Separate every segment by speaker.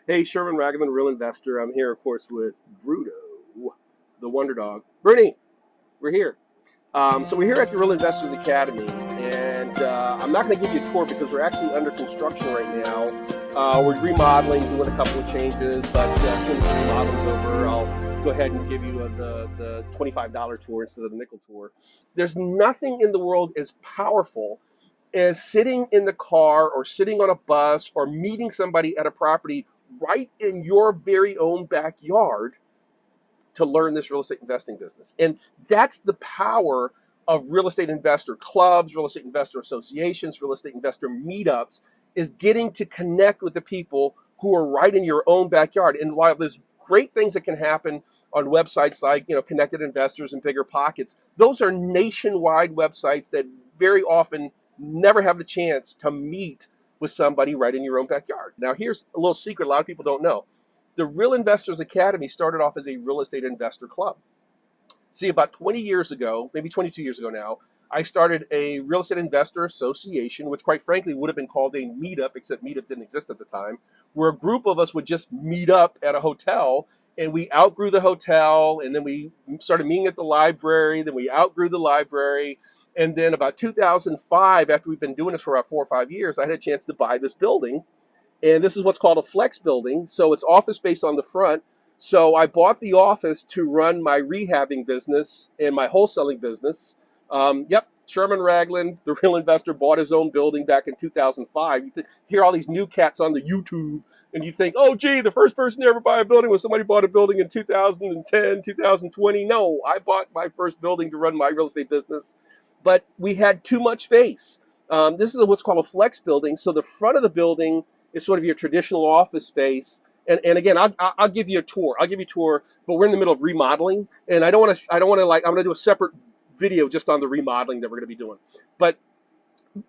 Speaker 1: Hey, Sherman Ragland, Real Investor. I'm here, of course, with Bruto, the Wonder Dog. Bruni, we're here. So we're here at the Real Investors Academy, and I'm not going to give you a tour because we're actually under construction right now. We're remodeling, doing a couple of changes, but as soon as the remodeling's over, I'll go ahead and give you the $25 tour instead of the nickel tour. There's nothing in the world as powerful as sitting in the car or sitting on a bus or meeting somebody at a property right in your very own backyard to learn this real estate investing business. And that's the power of real estate investor clubs, real estate investor associations, real estate investor meetups, is getting to connect with the people who are right in your own backyard. And while there's great things that can happen on websites like, Connected Investors and Bigger Pockets, those are nationwide websites that very often never have the chance to meet with somebody right in your own backyard. Now, here's a little secret a lot of people don't know. The Real Investors Academy started off as a real estate investor club. See, about 20 years ago, maybe 22 years ago now, I started a real estate investor association, which quite frankly would have been called a meetup, except meetup didn't exist at the time, where a group of us would just meet up at a hotel, and we outgrew the hotel, and then we started meeting at the library, then we outgrew the library, and then about 2005, after we've been doing this for about 4 or 5 years, I had a chance to buy this building. And this is what's called a flex building. So it's office space on the front. So I bought the office to run my rehabbing business and my wholesaling business. Yep, Sherman Ragland, the real investor, bought his own building back in 2005. You hear all these new cats on the YouTube, and you think, oh, gee, the first person to ever buy a building was somebody bought a building in 2010, 2020. No, I bought my first building to run my real estate business, but we had too much space. This is what's called a flex building. So the front of the building is sort of your traditional office space. And again, I'll give you a tour. I'll give you a tour, but we're in the middle of remodeling, and I don't want to I'm going to do a separate video just on the remodeling that we're going to be doing. But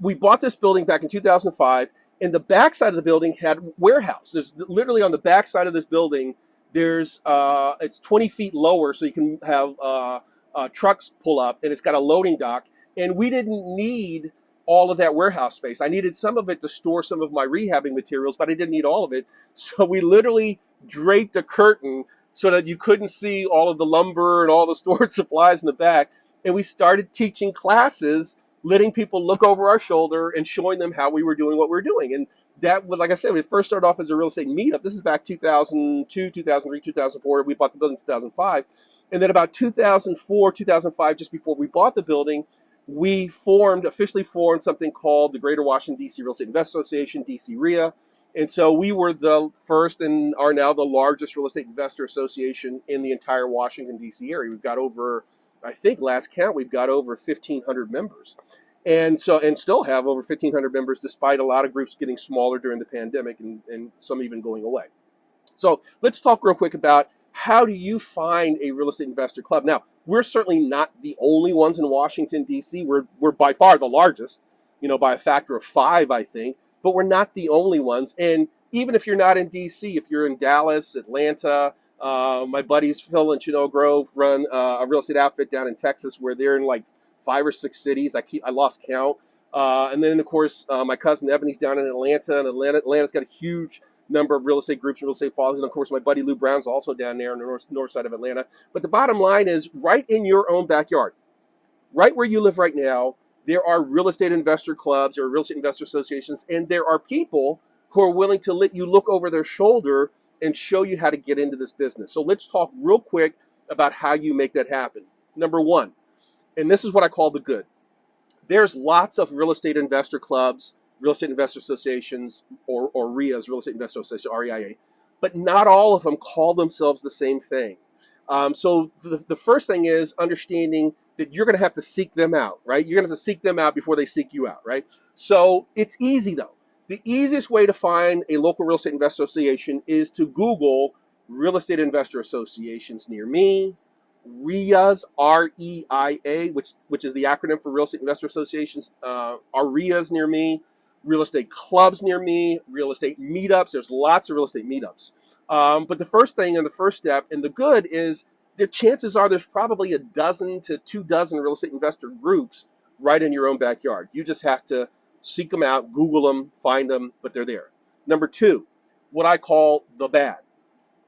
Speaker 1: we bought this building back in 2005, and the backside of the building had warehouse. There's literally on the backside of this building, there's it's 20 feet lower, so you can have trucks pull up, and it's got a loading dock. And we didn't need all of that warehouse space. I needed some of it to store some of my rehabbing materials, but I didn't need all of it. So we literally draped a curtain so that you couldn't see all of the lumber and all the stored supplies in the back. And we started teaching classes, letting people look over our shoulder and showing them how we were doing what we were doing. And that was, like I said, we first started off as a real estate meetup. This is back 2002, 2003, 2004. We bought the building in 2005. And then about 2004, 2005, just before we bought the building, we officially formed something called the Greater Washington, D.C. Real Estate Investors Association, DC REIA. And so we were the first and are now the largest real estate investor association in the entire Washington, D.C. area. We've got over, I think last count, we've got over 1,500 members. And still have over 1,500 members, despite a lot of groups getting smaller during the pandemic and some even going away. So let's talk real quick about how do you find a real estate investor club. Now, we're certainly not the only ones in Washington, D.C. We're by far the largest, by a factor of 5, I think, but we're not the only ones. And even if you're not in D.C., if you're in Dallas, Atlanta, my buddies Phil and Chino Grove run a real estate outfit down in Texas where they're in like 5 or 6 cities. I lost count. And then, of course, my cousin Ebony's down in Atlanta, and Atlanta's got a huge number of real estate groups, real estate followers, and of course my buddy Lou Brown's also down there on the north side of Atlanta. But the bottom line is, right in your own backyard, right where you live right now, there are real estate investor clubs or real estate investor associations, and there are people who are willing to let you look over their shoulder and show you how to get into this business. So let's talk real quick about how you make that happen. Number one, and this is what I call the good. There's lots of real estate investor clubs, real estate investor associations, or REIAs, real estate investor association, REIA, but not all of them call themselves the same thing. So the first thing is understanding that you're going to have to seek them out, right? You're going to have to seek them out before they seek you out, right? So it's easy though. The easiest way to find a local real estate investor association is to Google real estate investor associations near me, REIAs, REIA, which is the acronym for real estate investor associations, are REIAs near me, real estate clubs near me, real estate meetups. There's lots of real estate meetups. But the first thing and the first step and the good is the chances are there's probably 12 to 24 real estate investor groups right in your own backyard. You just have to seek them out, Google them, find them, but they're there. Number two, what I call the bad.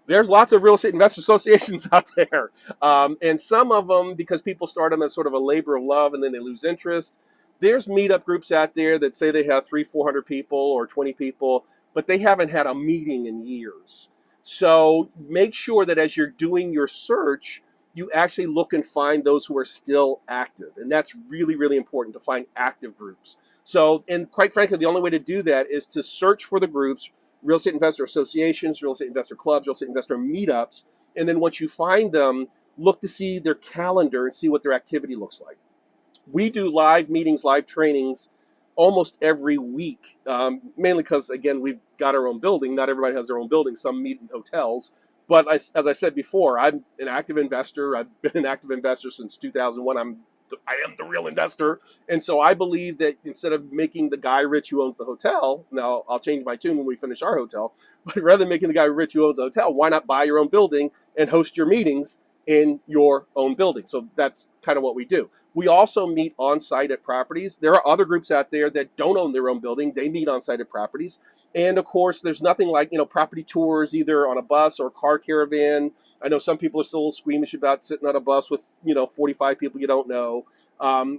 Speaker 1: There's lots of real estate investor associations out there. And some of them, because people start them as sort of a labor of love and then they lose interest. There's meetup groups out there that say they have 400 people or 20 people, but they haven't had a meeting in years. So make sure that as you're doing your search, you actually look and find those who are still active. And that's really, really important to find active groups. So, and quite frankly, the only way to do that is to search for the groups, real estate investor associations, real estate investor clubs, real estate investor meetups. And then once you find them, look to see their calendar and see what their activity looks like. We do live meetings, live trainings almost every week, mainly because, again, we've got our own building. Not everybody has their own building. Some meet in hotels. But as I said before, I'm an active investor. I've been an active investor since 2001. I am the real investor. And so I believe that instead of making the guy rich who owns the hotel, now I'll change my tune when we finish our hotel, but rather than making the guy rich who owns the hotel, why not buy your own building and host your meetings in your own building? So that's kind of what we do. We also meet on site at properties. There are other groups out there that don't own their own building. They meet on site at properties. And of course, there's nothing like, property tours either on a bus or car caravan. I know some people are still a little squeamish about sitting on a bus with, 45 people you don't know.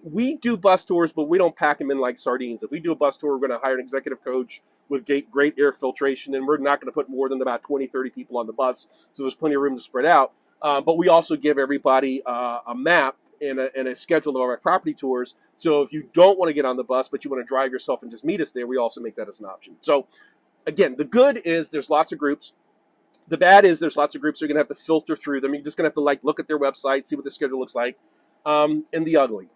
Speaker 1: We do bus tours, but we don't pack them in like sardines. If we do a bus tour, we're going to hire an executive coach with great air filtration, and we're not going to put more than about 20, 30 people on the bus. So there's plenty of room to spread out. But we also give everybody a map and a schedule of our property tours. So if you don't want to get on the bus, but you want to drive yourself and just meet us there, we also make that as an option. So again, the good is there's lots of groups. The bad is there's lots of groups. You're going to have to filter through them. You're just going to have to look at their website, see what the schedule looks like. And the ugly.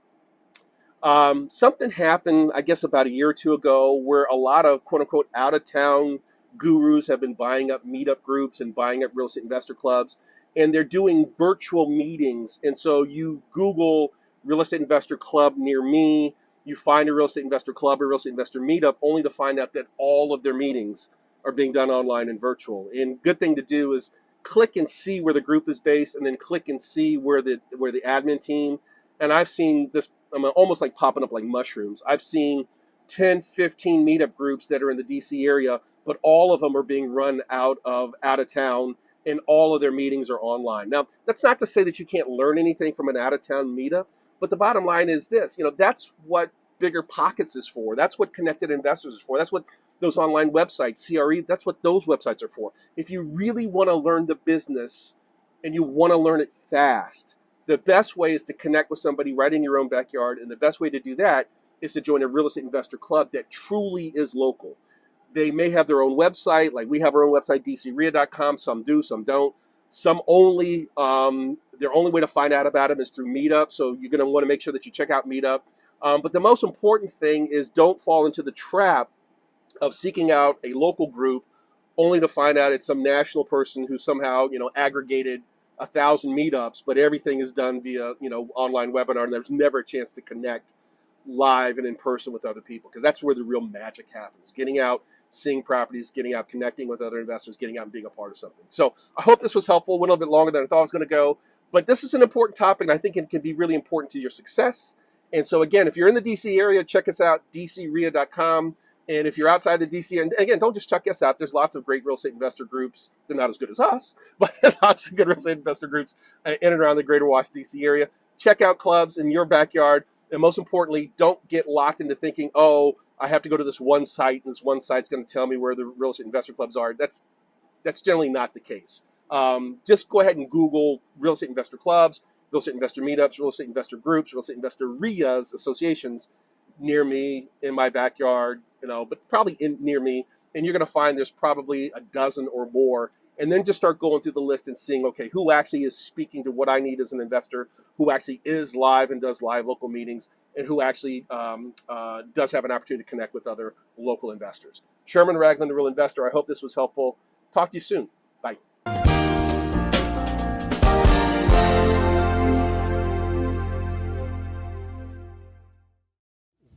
Speaker 1: Something happened, I guess, about a year or two ago where a lot of quote unquote out of town gurus have been buying up meetup groups and buying up real estate investor clubs, and they're doing virtual meetings. And so you Google real estate investor club near me, you find a real estate investor club or real estate investor meetup, only to find out that all of their meetings are being done online and virtual. And good thing to do is click and see where the group is based, and then click and see where the admin team. And I've seen this, I'm almost like popping up like mushrooms. I've seen 10, 15 meetup groups that are in the DC area, but all of them are being run out of town, and all of their meetings are online. Now, that's not to say that you can't learn anything from an out of town meetup, but the bottom line is this, that's what Bigger Pockets is for. That's what Connected Investors is for. That's what those online websites, CRE, that's what those websites are for. If you really want to learn the business and you want to learn it fast, the best way is to connect with somebody right in your own backyard. And the best way to do that is to join a real estate investor club that truly is local. They may have their own website, like we have our own website, dcrea.com. Some do, some don't. Some only, their only way to find out about them is through Meetup. So you're going to want to make sure that you check out Meetup. But the most important thing is don't fall into the trap of seeking out a local group only to find out it's some national person who somehow, aggregated 1,000 meetups, but everything is done via, online webinar, and there's never a chance to connect live and in person with other people, because that's where the real magic happens. Getting out, seeing properties, getting out, connecting with other investors, getting out and being a part of something. So I hope this was helpful. Went a little bit longer than I thought it was going to go, but this is an important topic, and I think it can be really important to your success. And so again, if you're in the DC area, check us out, dcrea.com. And if you're outside the DC, and again, don't just check us out. There's lots of great real estate investor groups. They're not as good as us, but there's lots of good real estate investor groups in and around the greater Washington, DC area. Check out clubs in your backyard. And most importantly, don't get locked into thinking, oh, I have to go to this one site, and this one site's going to tell me where the real estate investor clubs are. That's generally not the case. Just go ahead and Google real estate investor clubs, real estate investor meetups, real estate investor groups, real estate investor RIAs, associations near me, in my backyard, but probably near me. And you're going to find there's probably a dozen or more. And then just start going through the list and seeing, okay, who actually is speaking to what I need as an investor, who actually is live and does live local meetings, and who actually does have an opportunity to connect with other local investors. Sherman Ragland, the Real Investor. I hope this was helpful. Talk to you soon. Bye.